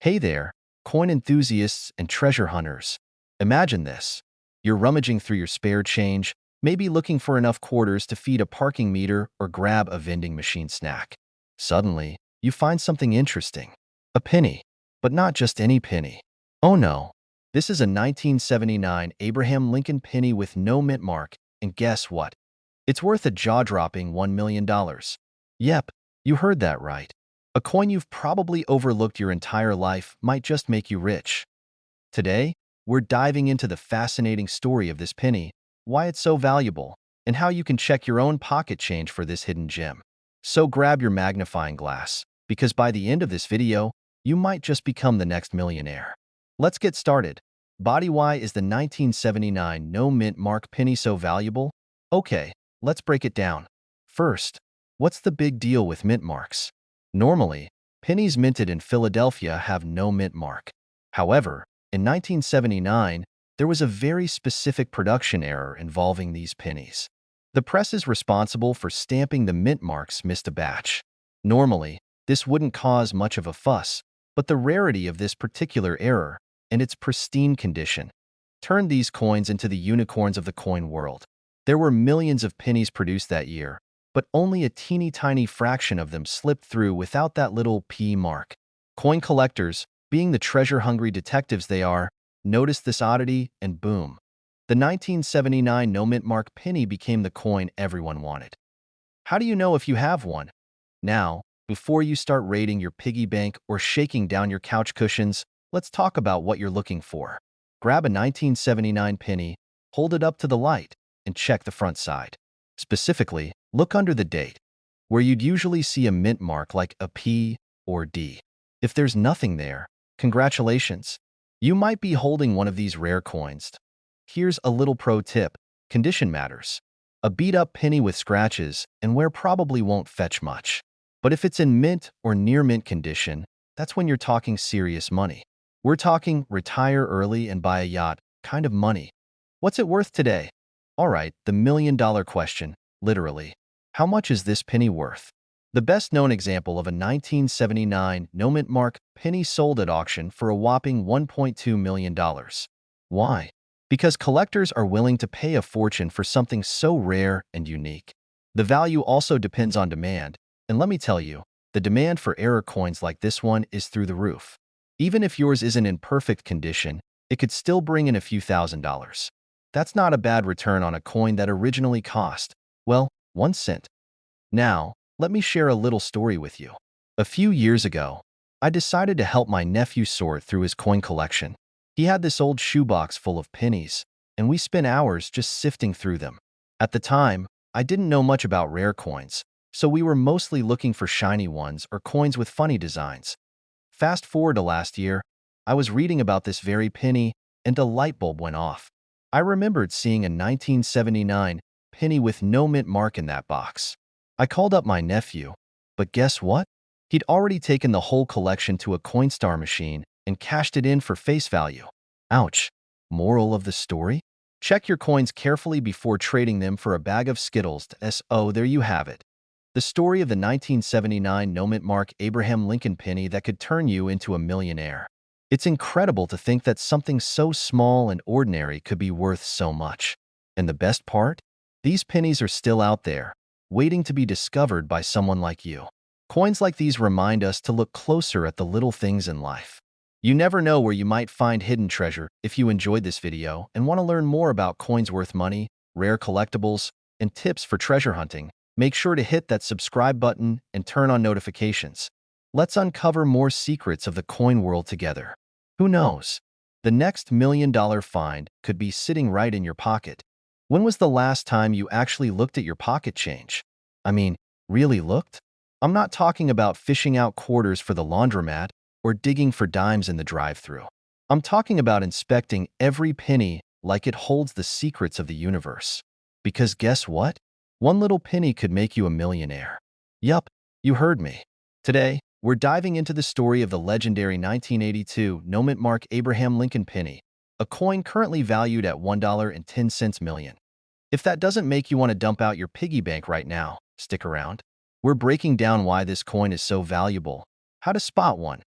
Hey there, coin enthusiasts and treasure hunters. Imagine this. You're rummaging through your spare change, maybe looking for enough quarters to feed a parking meter or grab a vending machine snack. Suddenly, you find something interesting. A penny. But not just any penny. Oh no. This is a 1979 Abraham Lincoln penny with no mint mark, and guess what? It's worth a jaw-dropping $1 million. Yep, you heard that right. A coin you've probably overlooked your entire life might just make you rich. Today, we're diving into the fascinating story of this penny, why it's so valuable, and how you can check your own pocket change for this hidden gem. So grab your magnifying glass, because by the end of this video, you might just become the next millionaire. Let's get started. Why is the 1979 no mint mark penny so valuable? Okay, let's break it down. First, what's the big deal with mint marks? Normally, pennies minted in Philadelphia have no mint mark. However, in 1979, there was a very specific production error involving these pennies. The presses responsible for stamping the mint marks missed a batch. Normally, this wouldn't cause much of a fuss, but the rarity of this particular error and its pristine condition turned these coins into the unicorns of the coin world. There were millions of pennies produced that year, but only a teeny-tiny fraction of them slipped through without that little P mark. Coin collectors, being the treasure-hungry detectives they are, noticed this oddity and boom. The 1979 no mint mark penny became the coin everyone wanted. How do you know if you have one? Now, before you start raiding your piggy bank or shaking down your couch cushions, let's talk about what you're looking for. Grab a 1979 penny, hold it up to the light, and check the front side. Specifically, look under the date, where you'd usually see a mint mark like a P or D. If there's nothing there, congratulations. You might be holding one of these rare coins. Here's a little pro tip. Condition matters. A beat-up penny with scratches and wear probably won't fetch much. But if it's in mint or near mint condition, that's when you're talking serious money. We're talking retire early and buy a yacht kind of money. What's it worth today? All right, the million-dollar question, literally. How much is this penny worth? The best-known example of a 1979 no mint mark penny sold at auction for a whopping $1.2 million. Why? Because collectors are willing to pay a fortune for something so rare and unique. The value also depends on demand, and let me tell you, the demand for rare coins like this one is through the roof. Even if yours isn't in perfect condition, it could still bring in a few $1,000s. That's not a bad return on a coin that originally cost, well, 1 cent. Now, let me share a little story with you. A few years ago, I decided to help my nephew sort through his coin collection. He had this old shoebox full of pennies, and we spent hours just sifting through them. At the time, I didn't know much about rare coins, so we were mostly looking for shiny ones or coins with funny designs. Fast forward to last year, I was reading about this very penny, and a light bulb went off. I remembered seeing a 1979 penny with no mint mark in that box. I called up my nephew, but guess what? He'd already taken the whole collection to a Coinstar machine and cashed it in for face value. Ouch. Moral of the story? Check your coins carefully before trading them for a bag of Skittles. So there you have it. The story of the 1979 no mint mark Abraham Lincoln penny that could turn you into a millionaire. It's incredible to think that something so small and ordinary could be worth so much. And the best part? These pennies are still out there, waiting to be discovered by someone like you. Coins like these remind us to look closer at the little things in life. You never know where you might find hidden treasure. If you enjoyed this video and want to learn more about coins worth money, rare collectibles, and tips for treasure hunting, make sure to hit that subscribe button and turn on notifications. Let's uncover more secrets of the coin world together. Who knows? The next million-dollar find could be sitting right in your pocket. When was the last time you actually looked at your pocket change? I mean, really looked? I'm not talking about fishing out quarters for the laundromat or digging for dimes in the drive-thru. I'm talking about inspecting every penny like it holds the secrets of the universe. Because guess what? One little penny could make you a millionaire. Yup, you heard me. Today, we're diving into the story of the legendary 1982 no mint mark Abraham Lincoln penny, a coin currently valued at $1.10 million. If that doesn't make you want to dump out your piggy bank right now, stick around. We're breaking down why this coin is so valuable, how to spot one,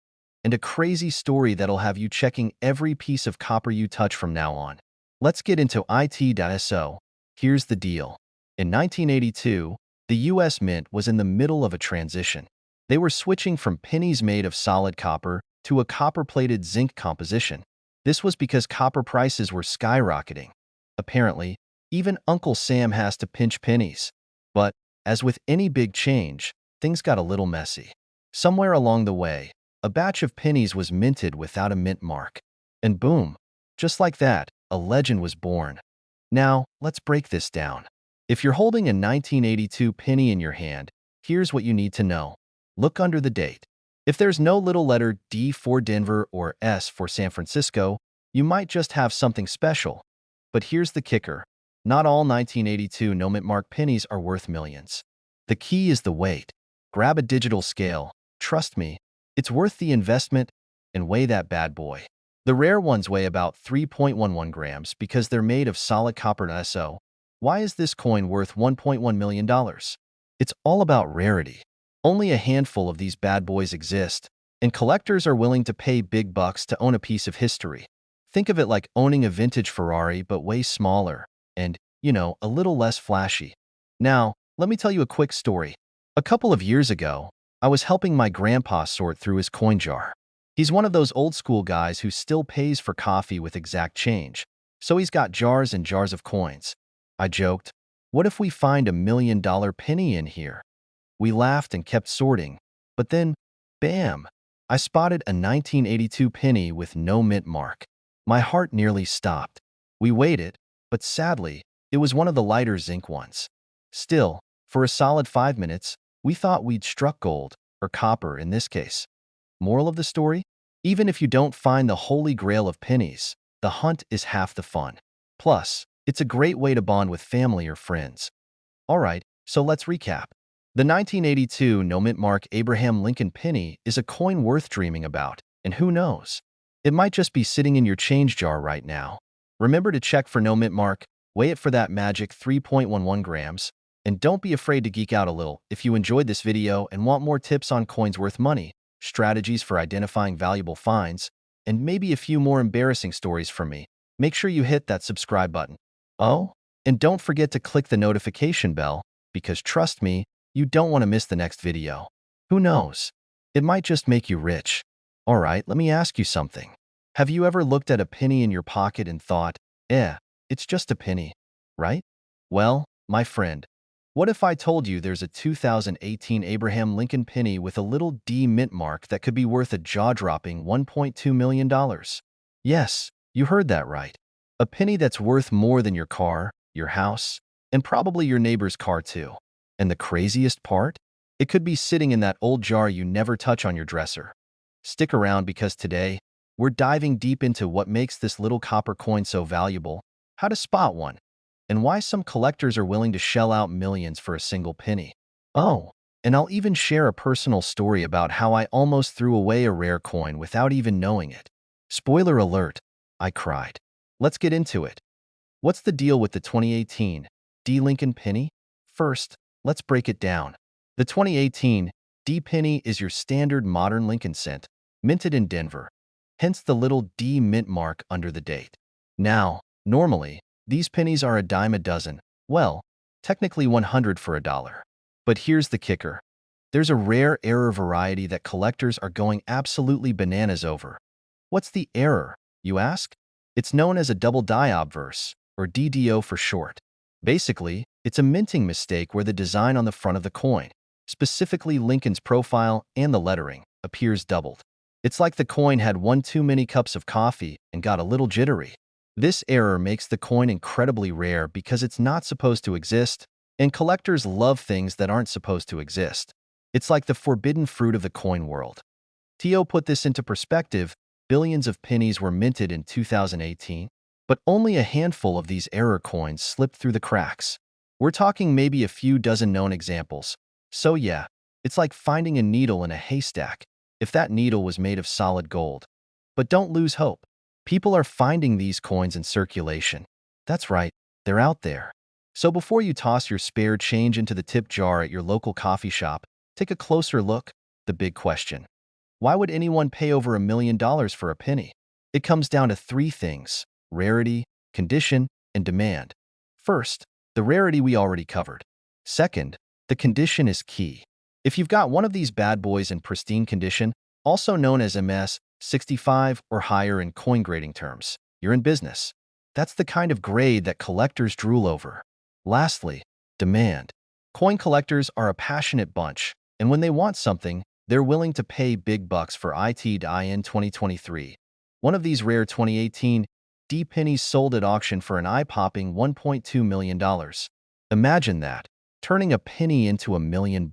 and a crazy story that'll have you checking every piece of copper you touch from now on. Let's get into it.so. Here's the deal. In 1982, the US Mint was in the middle of a transition. They were switching from pennies made of solid copper to a copper-plated zinc composition. This was because copper prices were skyrocketing. Apparently, even Uncle Sam has to pinch pennies. But, as with any big change, things got a little messy. Somewhere along the way, a batch of pennies was minted without a mint mark. And boom, just like that, a legend was born. Now, let's break this down. If you're holding a 1982 penny in your hand, here's what you need to know. Look under the date. If there's no little letter D for Denver or S for San Francisco, you might just have something special. But here's the kicker. Not all 1982 no-mint mark pennies are worth millions. The key is the weight. Grab a digital scale. Trust me, it's worth the investment, and weigh that bad boy. The rare ones weigh about 3.11 grams because they're made of solid copper. So, why is this coin worth $1.1 million? It's all about rarity. Only a handful of these bad boys exist, and collectors are willing to pay big bucks to own a piece of history. Think of it like owning a vintage Ferrari but way smaller and, a little less flashy. Now, let me tell you a quick story. A couple of years ago, I was helping my grandpa sort through his coin jar. He's one of those old-school guys who still pays for coffee with exact change, so he's got jars and jars of coins. I joked, "What if we find $1 million penny in here?" We laughed and kept sorting, but then, bam! I spotted a 1982 penny with no mint mark. My heart nearly stopped. We weighed it, but sadly, it was one of the lighter zinc ones. Still, for a solid 5 minutes, we thought we'd struck gold, or copper in this case. Moral of the story? Even if you don't find the holy grail of pennies, the hunt is half the fun. Plus, it's a great way to bond with family or friends. Alright, so let's recap. The 1982 no-mint mark Abraham Lincoln penny is a coin worth dreaming about, and who knows? It might just be sitting in your change jar right now. Remember to check for no mint mark, weigh it for that magic 3.11 grams, and don't be afraid to geek out a little. If you enjoyed this video and want more tips on coins worth money, strategies for identifying valuable finds, and maybe a few more embarrassing stories from me, make sure you hit that subscribe button. Oh, and don't forget to click the notification bell, because trust me, you don't want to miss the next video. Who knows? It might just make you rich. Alright, let me ask you something. Have you ever looked at a penny in your pocket and thought, it's just a penny, right? Well, my friend, what if I told you there's a 2018 Abraham Lincoln penny with a little D mint mark that could be worth a jaw-dropping $1.2 million? Yes, you heard that right. A penny that's worth more than your car, your house, and probably your neighbor's car too. And the craziest part? It could be sitting in that old jar you never touch on your dresser. Stick around because today, we're diving deep into what makes this little copper coin so valuable, how to spot one, and why some collectors are willing to shell out millions for a single penny. Oh, and I'll even share a personal story about how I almost threw away a rare coin without even knowing it. Spoiler alert, I cried. Let's get into it. What's the deal with the 2018 D Lincoln penny? First, let's break it down. The 2018 D penny is your standard modern Lincoln cent, minted in Denver, hence the little D mint mark under the date. Now, normally, these pennies are a dime a dozen, well, technically 100 for $1. But here's the kicker. There's a rare error variety that collectors are going absolutely bananas over. What's the error, you ask? It's known as a double die obverse, or DDO for short. Basically, it's a minting mistake where the design on the front of the coin, specifically Lincoln's profile and the lettering, appears doubled. It's like the coin had one too many cups of coffee and got a little jittery. This error makes the coin incredibly rare because it's not supposed to exist, and collectors love things that aren't supposed to exist. It's like the forbidden fruit of the coin world. To put this into perspective, billions of pennies were minted in 2018, but only a handful of these error coins slipped through the cracks. We're talking maybe a few dozen known examples. So yeah, it's like finding a needle in a haystack, if that needle was made of solid gold. But don't lose hope. People are finding these coins in circulation. That's right, they're out there. So before you toss your spare change into the tip jar at your local coffee shop, take a closer look. The big question. Why would anyone pay over $1 million for a penny? It comes down to three things: rarity, condition, and demand. First, the rarity we already covered. Second, the condition is key. If you've got one of these bad boys in pristine condition, also known as MS 65 or higher in coin grading terms, you're in business. That's the kind of grade that collectors drool over. Lastly, demand. Coin collectors are a passionate bunch, and when they want something, they're willing to pay big bucks for it. In 2023, one of these rare 2018 D pennies sold at auction for an eye-popping $1.2 million. Imagine that, turning a penny into $1 million.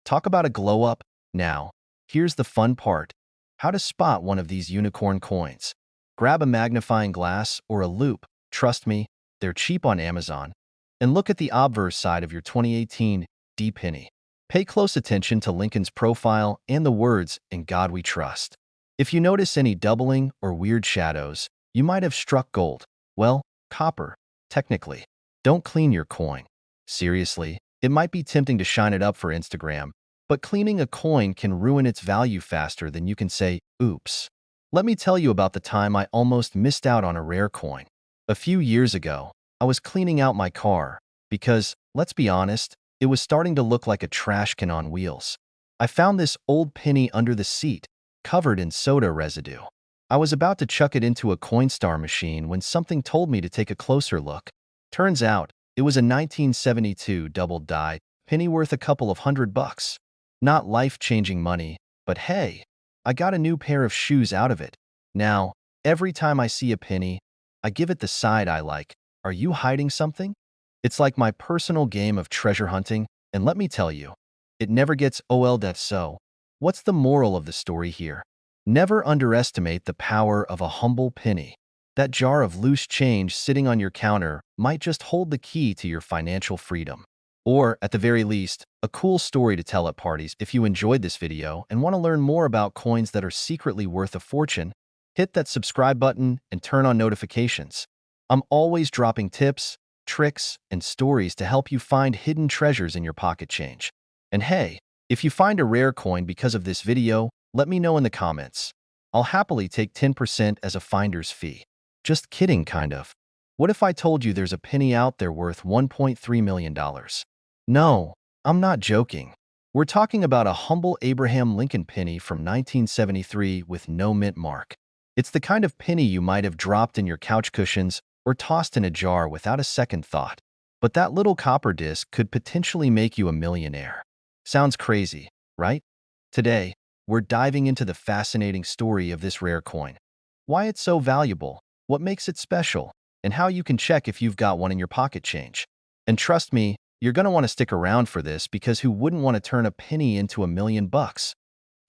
Talk about a glow-up. Now, here's the fun part: how to spot one of these unicorn coins. Grab a magnifying glass or a loupe. Trust me, they're cheap on Amazon. And look at the obverse side of your 2018 D penny. Pay close attention to Lincoln's profile and the words "In God We Trust." If you notice any doubling or weird shadows, you might have struck gold. Well, copper, technically. Don't clean your coin. Seriously, it might be tempting to shine it up for Instagram, but cleaning a coin can ruin its value faster than you can say, oops. Let me tell you about the time I almost missed out on a rare coin. A few years ago, I was cleaning out my car because, let's be honest, it was starting to look like a trash can on wheels. I found this old penny under the seat, covered in soda residue. I was about to chuck it into a Coinstar machine when something told me to take a closer look. Turns out, it was a 1972 double-die penny worth a couple of $100. Not life-changing money, but hey, I got a new pair of shoes out of it. Now, every time I see a penny, I give it the side eye like, are you hiding something? It's like my personal game of treasure hunting, and let me tell you, it never gets old. So, what's the moral of the story here? Never underestimate the power of a humble penny. That jar of loose change sitting on your counter might just hold the key to your financial freedom. Or, at the very least, a cool story to tell at parties. If you enjoyed this video and want to learn more about coins that are secretly worth a fortune, hit that subscribe button and turn on notifications. I'm always dropping tips, tricks, and stories to help you find hidden treasures in your pocket change. And hey, if you find a rare coin because of this video, let me know in the comments. I'll happily take 10% as a finder's fee. Just kidding, kind of. What if I told you there's a penny out there worth $1.3 million? No, I'm not joking. We're talking about a humble Abraham Lincoln penny from 1973 with no mint mark. It's the kind of penny you might have dropped in your couch cushions or tossed in a jar without a second thought. But that little copper disc could potentially make you a millionaire. Sounds crazy, right? Today, we're diving into the fascinating story of this rare coin. Why it's so valuable, what makes it special, and how you can check if you've got one in your pocket change. And trust me, you're going to want to stick around for this because who wouldn't want to turn a penny into $1 million?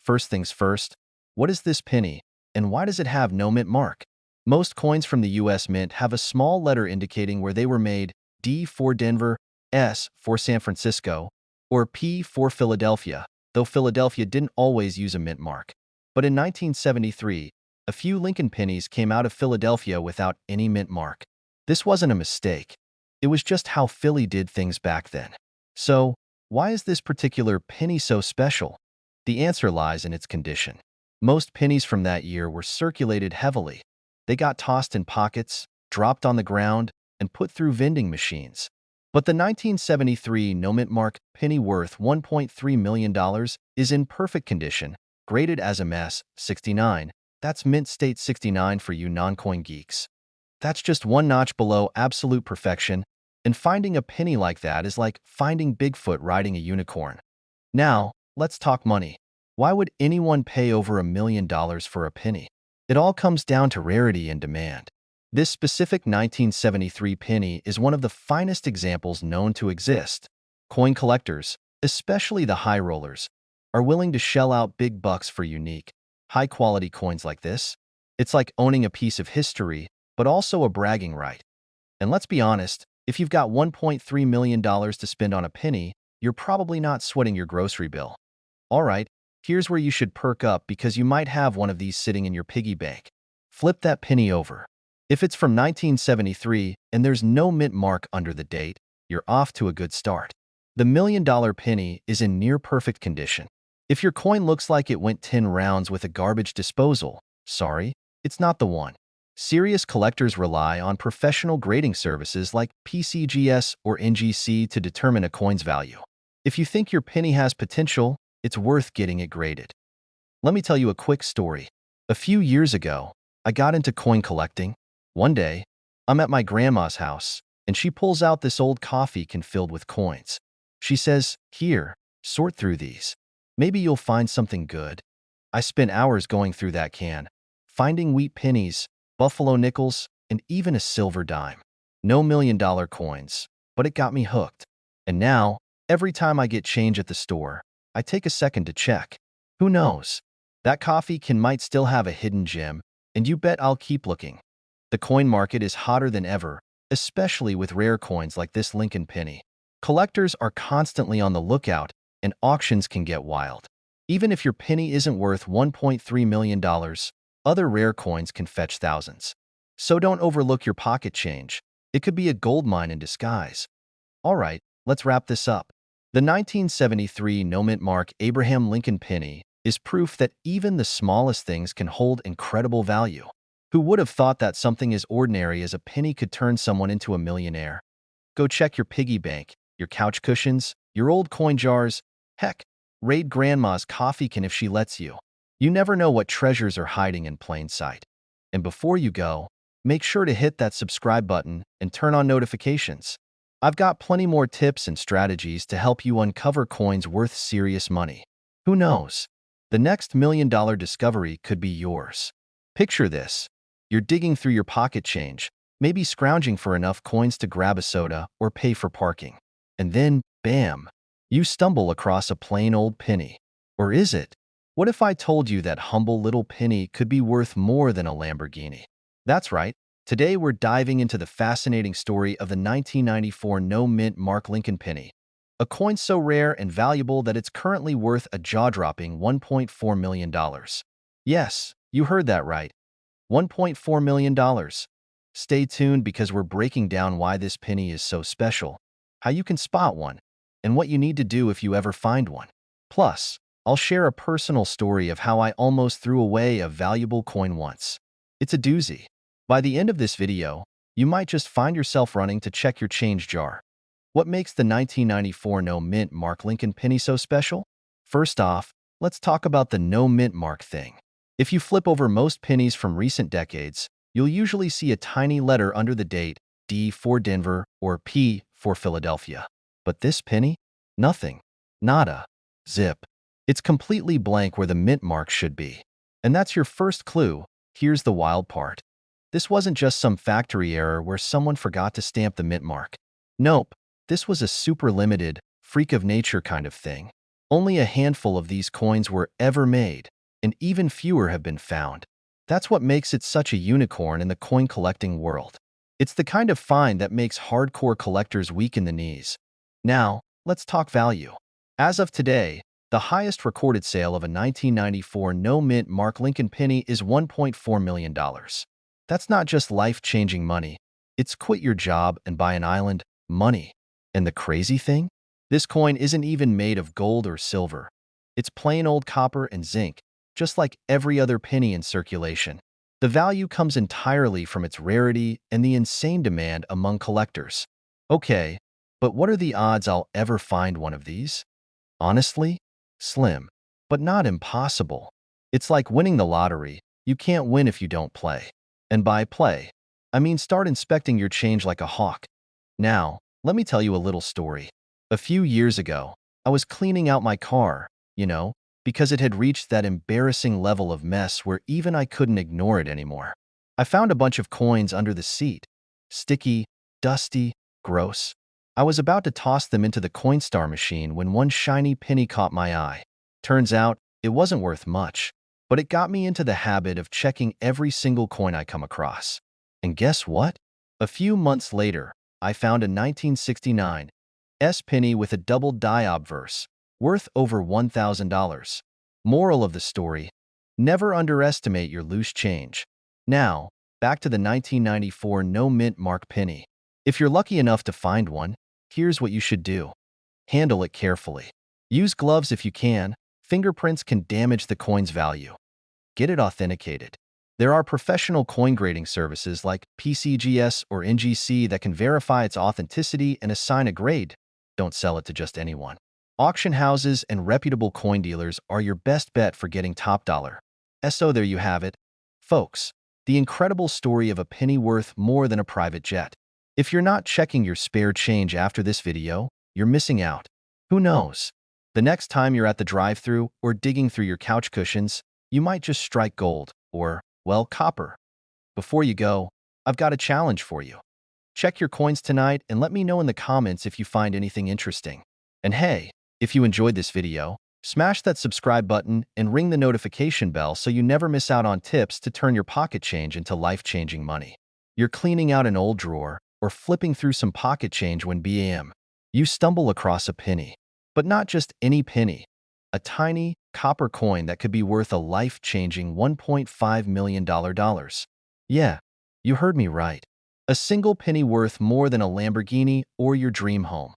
First things first, what is this penny, and why does it have no mint mark? Most coins from the US Mint have a small letter indicating where they were made: D for Denver, S for San Francisco, or P for Philadelphia, though Philadelphia didn't always use a mint mark. But in 1973, a few Lincoln pennies came out of Philadelphia without any mint mark. This wasn't a mistake. It was just how Philly did things back then. So, why is this particular penny so special? The answer lies in its condition. Most pennies from that year were circulated heavily. They got tossed in pockets, dropped on the ground, and put through vending machines. But the 1973 no mint mark penny worth $1.3 million is in perfect condition, graded as MS 69. That's mint state 69 for you non-coin geeks. That's just one notch below absolute perfection, and finding a penny like that is like finding Bigfoot riding a unicorn. Now, let's talk money. Why would anyone pay over $1 million for a penny? It all comes down to rarity and demand. This specific 1973 penny is one of the finest examples known to exist. Coin collectors, especially the high rollers, are willing to shell out big bucks for unique, high-quality coins like this. It's like owning a piece of history, but also a bragging right. And let's be honest, if you've got $1.3 million to spend on a penny, you're probably not sweating your grocery bill. All right, here's where you should perk up because you might have one of these sitting in your piggy bank. Flip that penny over. If it's from 1973 and there's no mint mark under the date, you're off to a good start. The $1 million penny is in near perfect condition. If your coin looks like it went 10 rounds with a garbage disposal, sorry, it's not the one. Serious collectors rely on professional grading services like PCGS or NGC to determine a coin's value. If you think your penny has potential, it's worth getting it graded. Let me tell you a quick story. A few years ago, I got into coin collecting. One day, I'm at my grandma's house, and she pulls out this old coffee can filled with coins. She says, "Here, sort through these. Maybe you'll find something good." I spent hours going through that can, finding wheat pennies, buffalo nickels, and even a silver dime. No million-dollar coins, but it got me hooked. And now, every time I get change at the store, I take a second to check. Who knows? That coffee can might still have a hidden gem, and you bet I'll keep looking. The coin market is hotter than ever, especially with rare coins like this Lincoln penny. Collectors are constantly on the lookout, and auctions can get wild. Even if your penny isn't worth $1.3 million, other rare coins can fetch thousands. So don't overlook your pocket change. It could be a gold mine in disguise. All right, let's wrap this up. The 1973 no-mint mark Abraham Lincoln penny is proof that even the smallest things can hold incredible value. Who would have thought that something as ordinary as a penny could turn someone into a millionaire? Go check your piggy bank, your couch cushions, your old coin jars. Heck, raid grandma's coffee can if she lets you. You never know what treasures are hiding in plain sight. And before you go, make sure to hit that subscribe button and turn on notifications. I've got plenty more tips and strategies to help you uncover coins worth serious money. Who knows? The next million-dollar discovery could be yours. Picture this. You're digging through your pocket change, maybe scrounging for enough coins to grab a soda or pay for parking. And then, bam, you stumble across a plain old penny. Or is it? What if I told you that humble little penny could be worth more than a Lamborghini? That's right. Today we're diving into the fascinating story of the 1994 no-mint mark Lincoln penny, a coin so rare and valuable that it's currently worth a jaw-dropping $1.4 million. Yes, you heard that right. $1.4 million. Stay tuned because we're breaking down why this penny is so special, how you can spot one, and what you need to do if you ever find one. Plus, I'll share a personal story of how I almost threw away a valuable coin once. It's a doozy. By the end of this video, you might just find yourself running to check your change jar. What makes the 1994 no-mint mark Lincoln penny so special? First off, let's talk about the no-mint mark thing. If you flip over most pennies from recent decades, you'll usually see a tiny letter under the date, D for Denver or P for Philadelphia. But this penny? Nothing. Nada. Zip. It's completely blank where the mint mark should be. And that's your first clue. Here's the wild part. This wasn't just some factory error where someone forgot to stamp the mint mark. Nope, this was a super limited, freak of nature kind of thing. Only a handful of these coins were ever made, and even fewer have been found. That's what makes it such a unicorn in the coin collecting world. It's the kind of find that makes hardcore collectors weak in the knees. Now, let's talk value. As of today, the highest recorded sale of a 1994 no-mint mark Lincoln penny is $1.4 million. That's not just life-changing money. It's quit your job and buy an island money. And the crazy thing? This coin isn't even made of gold or silver. It's plain old copper and zinc, just like every other penny in circulation. The value comes entirely from its rarity and the insane demand among collectors. Okay, but what are the odds I'll ever find one of these? Honestly, slim, but not impossible. It's like winning the lottery. You can't win if you don't play. And by play, I mean start inspecting your change like a hawk. Now, let me tell you a little story. A few years ago, I was cleaning out my car, because it had reached that embarrassing level of mess where even I couldn't ignore it anymore. I found a bunch of coins under the seat. Sticky, dusty, gross. I was about to toss them into the Coinstar machine when one shiny penny caught my eye. Turns out, it wasn't worth much, but it got me into the habit of checking every single coin I come across. And guess what? A few months later, I found a 1969 penny with a double die obverse, worth over $1,000. Moral of the story: never underestimate your loose change. Now, back to the 1994 no-mint mark penny. If you're lucky enough to find one, here's what you should do. Handle it carefully. Use gloves if you can, fingerprints can damage the coin's value. Get it authenticated. There are professional coin grading services like PCGS or NGC that can verify its authenticity and assign a grade. Don't sell it to just anyone. Auction houses and reputable coin dealers are your best bet for getting top dollar. So there you have it, folks. The incredible story of a penny worth more than a private jet. If you're not checking your spare change after this video, you're missing out. Who knows? The next time you're at the drive-thru or digging through your couch cushions, you might just strike gold or, well, copper. Before you go, I've got a challenge for you. Check your coins tonight and let me know in the comments if you find anything interesting. And hey, if you enjoyed this video, smash that subscribe button and ring the notification bell so you never miss out on tips to turn your pocket change into life-changing money. You're cleaning out an old drawer or flipping through some pocket change when bam, you stumble across a penny. But not just any penny. A tiny copper coin that could be worth a life-changing $1.5 million. Yeah, you heard me right. A single penny worth more than a Lamborghini or your dream home.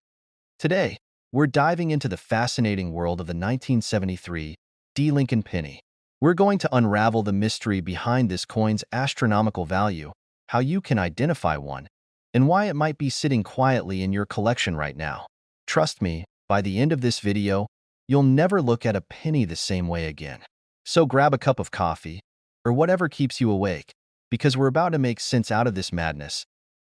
Today, we're diving into the fascinating world of the 1973 D. Lincoln penny. We're going to unravel the mystery behind this coin's astronomical value, how you can identify one, and why it might be sitting quietly in your collection right now. Trust me, by the end of this video, you'll never look at a penny the same way again. So grab a cup of coffee, or whatever keeps you awake, because we're about to make sense out of this madness.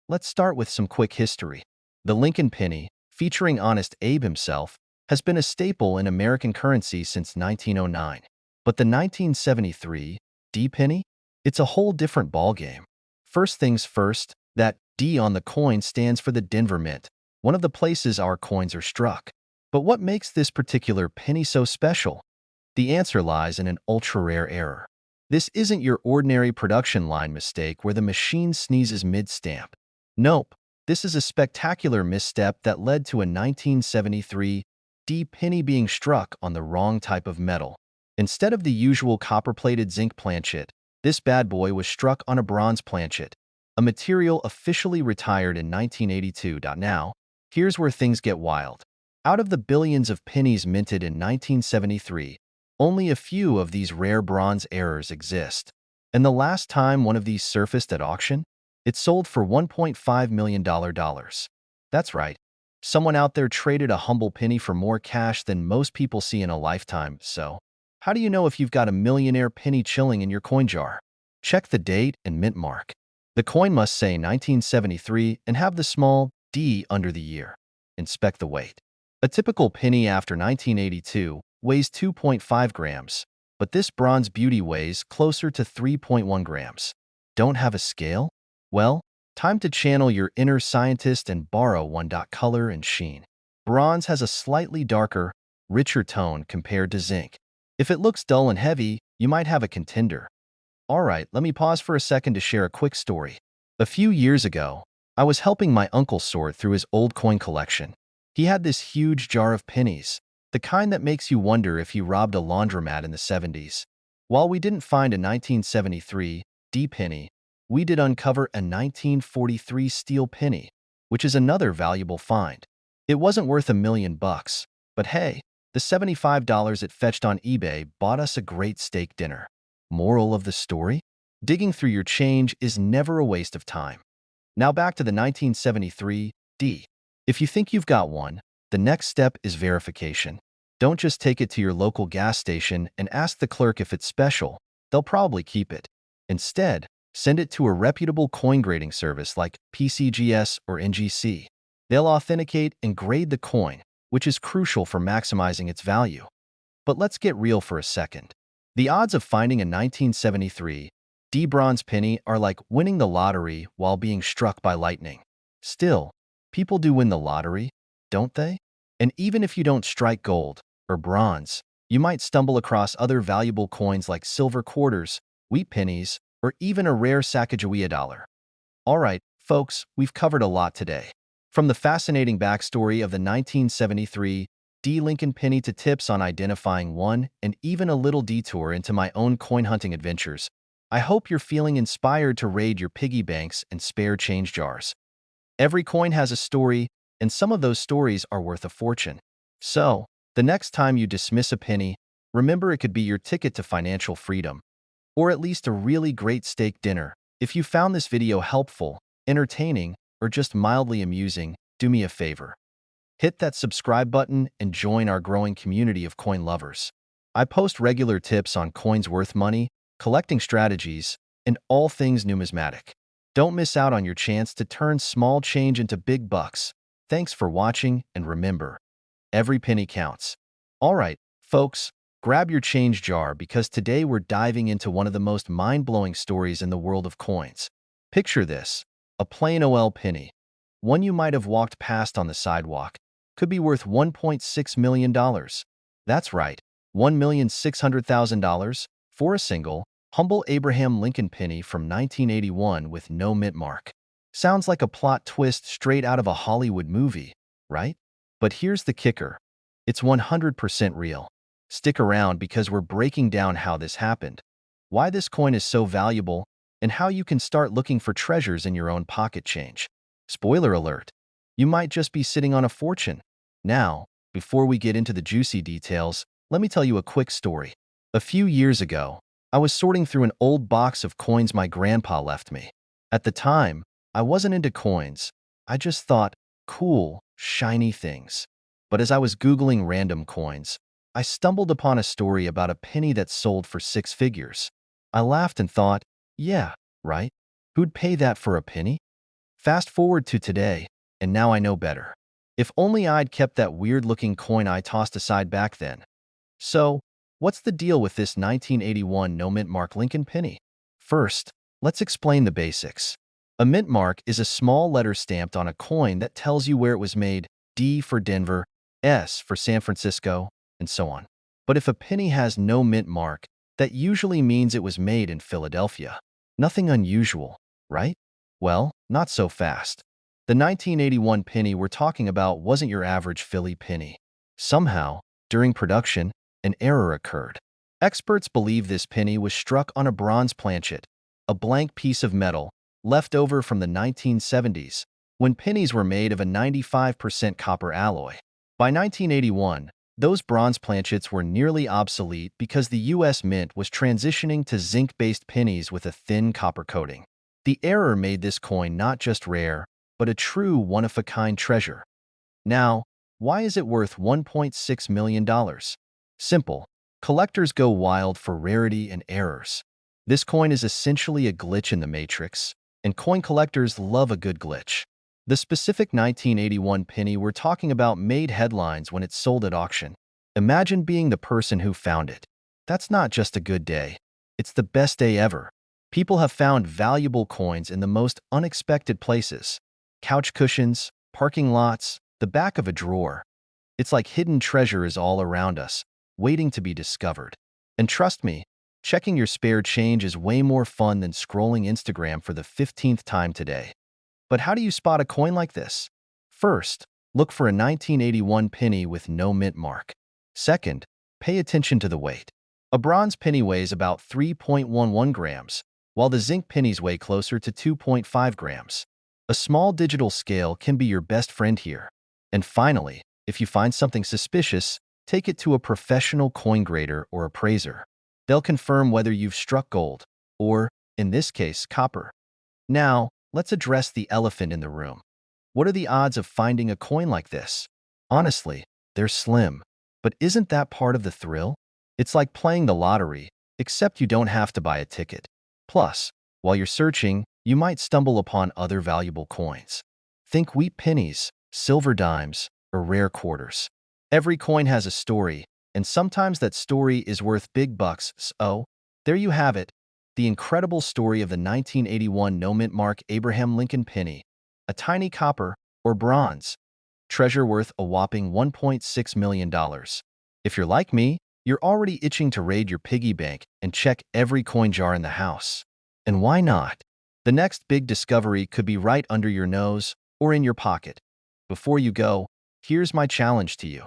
Let's start with some quick history. The Lincoln penny, featuring Honest Abe himself, has been a staple in American currency since 1909. But the 1973 D penny? It's a whole different ballgame. First things first, that D on the coin stands for the Denver Mint, one of the places our coins are struck. But what makes this particular penny so special? The answer lies in an ultra-rare error. This isn't your ordinary production line mistake where the machine sneezes mid-stamp. Nope, this is a spectacular misstep that led to a 1973 D penny being struck on the wrong type of metal. Instead of the usual copper-plated zinc planchet, this bad boy was struck on a bronze planchet, a material officially retired in 1982. Now, here's where things get wild. Out of the billions of pennies minted in 1973, only a few of these rare bronze errors exist. And the last time one of these surfaced at auction, it sold for $1.5 million. That's right. Someone out there traded a humble penny for more cash than most people see in a lifetime. So, how do you know if you've got a millionaire penny chilling in your coin jar? Check the date and mint mark. The coin must say 1973 and have the small d under the year. Inspect the weight. A typical penny after 1982 weighs 2.5 grams, but this bronze beauty weighs closer to 3.1 grams. Don't have a scale? Well, time to channel your inner scientist and borrow one. Color and sheen. Bronze has a slightly darker, richer tone compared to zinc. If it looks dull and heavy, you might have a contender. Alright, let me pause for a second to share a quick story. A few years ago, I was helping my uncle sort through his old coin collection. He had this huge jar of pennies, the kind that makes you wonder if he robbed a laundromat in the 70s. While we didn't find a 1973 D penny, we did uncover a 1943 steel penny, which is another valuable find. It wasn't worth $1 million, but hey, the $75 it fetched on eBay bought us a great steak dinner. Moral of the story? Digging through your change is never a waste of time. Now back to the 1973 D. If you think you've got one, the next step is verification. Don't just take it to your local gas station and ask the clerk if it's special. They'll probably keep it. Instead, send it to a reputable coin grading service like PCGS or NGC. They'll authenticate and grade the coin, which is crucial for maximizing its value. But let's get real for a second. The odds of finding a 1973 D bronze penny are like winning the lottery while being struck by lightning. Still, people do win the lottery, don't they? And even if you don't strike gold or bronze, you might stumble across other valuable coins like silver quarters, wheat pennies, or even a rare Sacagawea dollar. Alright, folks, we've covered a lot today. From the fascinating backstory of the 1973 D. Lincoln penny to tips on identifying one, and even a little detour into my own coin hunting adventures, I hope you're feeling inspired to raid your piggy banks and spare change jars. Every coin has a story, and some of those stories are worth a fortune. So, the next time you dismiss a penny, Remember, it could be your ticket to financial freedom, or at least a really great steak dinner. If you found this video helpful, entertaining, or just mildly amusing, do me a favor. Hit that subscribe button and join our growing community of coin lovers. I post regular tips on coins worth money, collecting strategies, and all things numismatic. Don't miss out on your chance to turn small change into big bucks. Thanks for watching, and remember, every penny counts. All right, folks, grab your change jar because today we're diving into one of the most mind-blowing stories in the world of coins. Picture this, a plain OL penny, one you might have walked past on the sidewalk, could be worth $1.6 million. That's right, $1,600,000 for a single, humble Abraham Lincoln penny from 1981 with no mint mark. Sounds like a plot twist straight out of a Hollywood movie, right? But here's the kicker. It's 100% real. Stick around because we're breaking down how this happened, why this coin is so valuable, and how you can start looking for treasures in your own pocket change. Spoiler alert, you might just be sitting on a fortune. Now, before we get into the juicy details, let me tell you a quick story. A few years ago, I was sorting through an old box of coins my grandpa left me. At the time, I wasn't into coins. I just thought, cool, shiny things. But as I was Googling random coins, I stumbled upon a story about a penny that sold for 6 figures. I laughed and thought, yeah, right? Who'd pay that for a penny? Fast forward to today, and now I know better. If only I'd kept that weird-looking coin I tossed aside back then. So, what's the deal with this 1981 no-mint mark Lincoln penny? First, let's explain the basics. A mint mark is a small letter stamped on a coin that tells you where it was made, D for Denver, S for San Francisco, and so on. But if a penny has no mint mark, that usually means it was made in Philadelphia. Nothing unusual, right? Well, not so fast. The 1981 penny we're talking about wasn't your average Philly penny. Somehow, during production, an error occurred. Experts believe this penny was struck on a bronze planchet, a blank piece of metal left over from the 1970s, when pennies were made of a 95% copper alloy. By 1981, those bronze planchets were nearly obsolete because the U.S. Mint was transitioning to zinc-based pennies with a thin copper coating. The error made this coin not just rare, but a true one-of-a-kind treasure. Now, why is it worth $1.6 million? Simple. Collectors go wild for rarity and errors. This coin is essentially a glitch in the matrix, and coin collectors love a good glitch. The specific 1981 penny we're talking about made headlines when it sold at auction. Imagine being the person who found it. That's not just a good day. It's the best day ever. People have found valuable coins in the most unexpected places. Couch cushions, parking lots, the back of a drawer. It's like hidden treasure is all around us, waiting to be discovered. And trust me, checking your spare change is way more fun than scrolling Instagram for the 15th time today. But how do you spot a coin like this? First, look for a 1981 penny with no mint mark. Second, pay attention to the weight. A bronze penny weighs about 3.11 grams, while the zinc pennies weigh closer to 2.5 grams. A small digital scale can be your best friend here. And finally, if you find something suspicious, take it to a professional coin grader or appraiser. They'll confirm whether you've struck gold, or, in this case, copper. Now, let's address the elephant in the room. What are the odds of finding a coin like this? Honestly, they're slim. But isn't that part of the thrill? It's like playing the lottery, except you don't have to buy a ticket. Plus, while you're searching, you might stumble upon other valuable coins. Think wheat pennies, silver dimes, or rare quarters. Every coin has a story, and sometimes that story is worth big bucks. So, there you have it. The incredible story of the 1981 no-mint mark Abraham Lincoln penny, a tiny copper, or bronze, treasure worth a whopping $1.6 million. If you're like me, you're already itching to raid your piggy bank and check every coin jar in the house. And why not? The next big discovery could be right under your nose or in your pocket. Before you go, here's my challenge to you.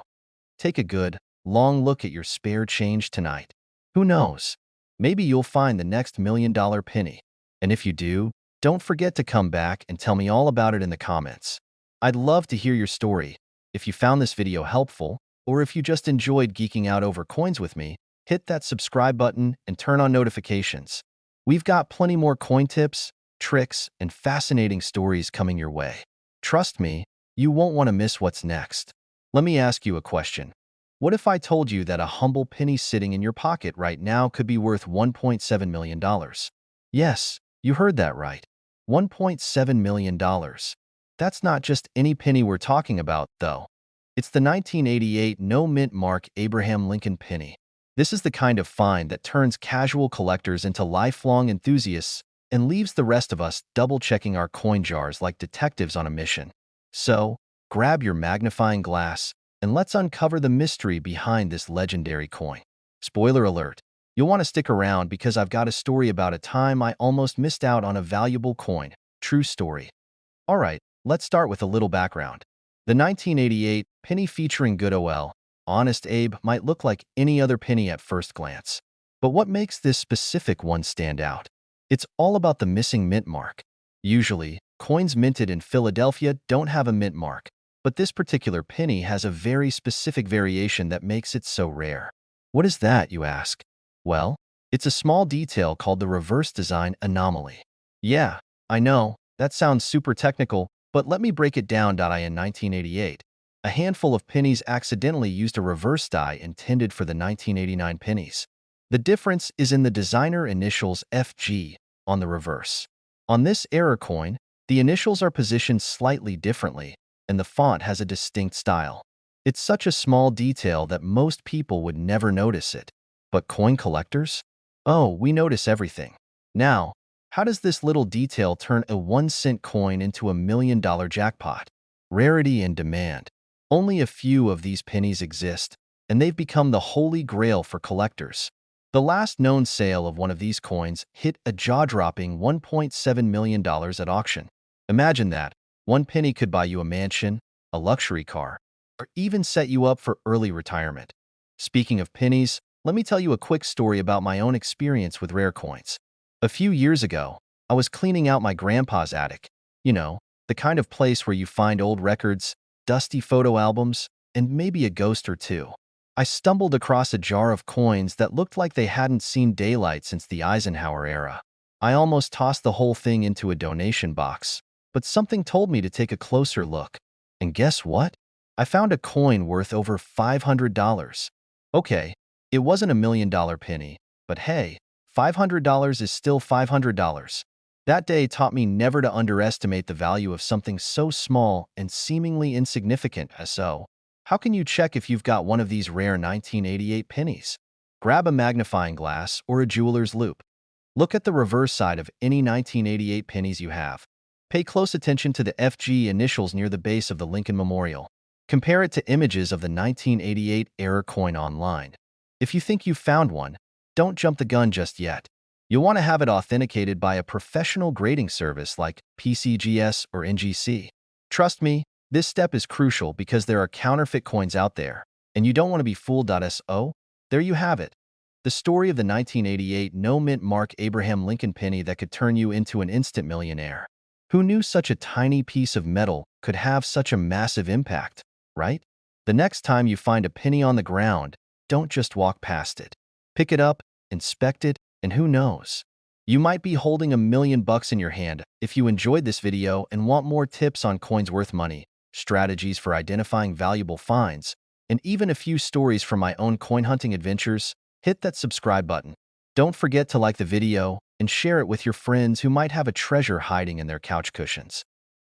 Take a good, long look at your spare change tonight. Who knows? Maybe you'll find the next $1 million penny. And if you do, don't forget to come back and tell me all about it in the comments. I'd love to hear your story. If you found this video helpful, or if you just enjoyed geeking out over coins with me, hit that subscribe button and turn on notifications. We've got plenty more coin tips, tricks, and fascinating stories coming your way. Trust me, you won't want to miss what's next. Let me ask you a question. What if I told you that a humble penny sitting in your pocket right now could be worth $1.7 million? Yes, you heard that right. $1.7 million. That's not just any penny we're talking about, though. It's the 1988 no-mint mark Abraham Lincoln penny. This is the kind of find that turns casual collectors into lifelong enthusiasts and leaves the rest of us double-checking our coin jars like detectives on a mission. So, grab your magnifying glass and let's uncover the mystery behind this legendary coin. Spoiler alert, you'll want to stick around because I've got a story about a time I almost missed out on a valuable coin. True story. Alright, let's start with a little background. The 1988 penny featuring Good OL, Honest Abe might look like any other penny at first glance. But what makes this specific one stand out? It's all about the missing mint mark. Usually, coins minted in Philadelphia don't have a mint mark, but this particular penny has a very specific variation that makes it so rare. What is that, you ask? Well, it's a small detail called the reverse design anomaly. Yeah, I know, that sounds super technical, but let me break it down. In 1988, a handful of pennies accidentally used a reverse die intended for the 1989 pennies. The difference is in the designer initials FG on the reverse. On this error coin, the initials are positioned slightly differently, and the font has a distinct style. It's such a small detail that most people would never notice it. But coin collectors? Oh, we notice everything. Now, how does this little detail turn a 1-cent coin into a $1 million jackpot? Rarity and demand. Only a few of these pennies exist, and they've become the holy grail for collectors. The last known sale of one of these coins hit a jaw-dropping $1.7 million at auction. Imagine that. One penny could buy you a mansion, a luxury car, or even set you up for early retirement. Speaking of pennies, let me tell you a quick story about my own experience with rare coins. A few years ago, I was cleaning out my grandpa's attic. You know, the kind of place where you find old records, dusty photo albums, and maybe a ghost or two. I stumbled across a jar of coins that looked like they hadn't seen daylight since the Eisenhower era. I almost tossed the whole thing into a donation box, but something told me to take a closer look. And guess what? I found a coin worth over $500. Okay, it wasn't a $1 million penny, but hey, $500 is still $500. That day taught me never to underestimate the value of something so small and seemingly insignificant as so. How can you check if you've got one of these rare 1988 pennies? Grab a magnifying glass or a jeweler's loupe. Look at the reverse side of any 1988 pennies you have. Pay close attention to the FG initials near the base of the Lincoln Memorial. Compare it to images of the 1988 error coin online. If you think you've found one, don't jump the gun just yet. You'll want to have it authenticated by a professional grading service like PCGS or NGC. Trust me, this step is crucial because there are counterfeit coins out there, and you don't want to be fooled. So, there you have it. The story of the 1988 no-mint mark Abraham Lincoln penny that could turn you into an instant millionaire. Who knew such a tiny piece of metal could have such a massive impact, right? The next time you find a penny on the ground, don't just walk past it. Pick it up, inspect it, and who knows? You might be holding $1 million in your hand. If you enjoyed this video and want more tips on coins worth money, strategies for identifying valuable finds, and even a few stories from my own coin hunting adventures, hit that subscribe button. Don't forget to like the video and share it with your friends who might have a treasure hiding in their couch cushions.